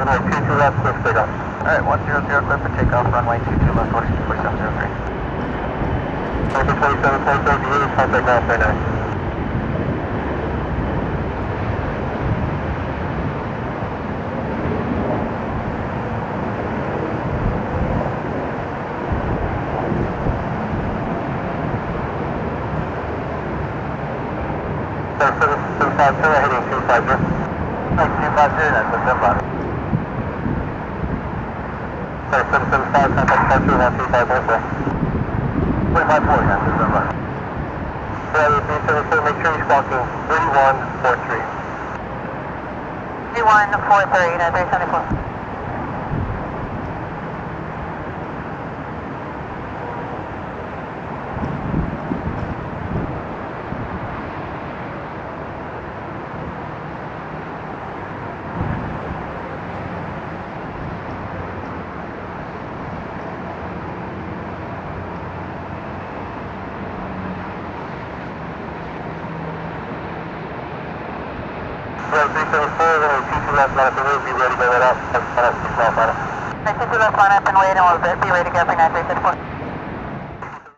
Runway 22 left, clear for takeoff. Alright, 100 clear for takeoff, runway 22 left, order 4703. Runway 27, contact ground right now. Heading 250. Like 250, that's the Simba. 775, contact departure 135, 2540, that's the Simba. Runway 374, make sure you're stalking 3143. 3143, no, 374. Runway 374, runway 22 left, line up and wait, be ready to go right out. Have 6 miles on it. 22 left, line up and wait, and we'll be ready to go for 9364.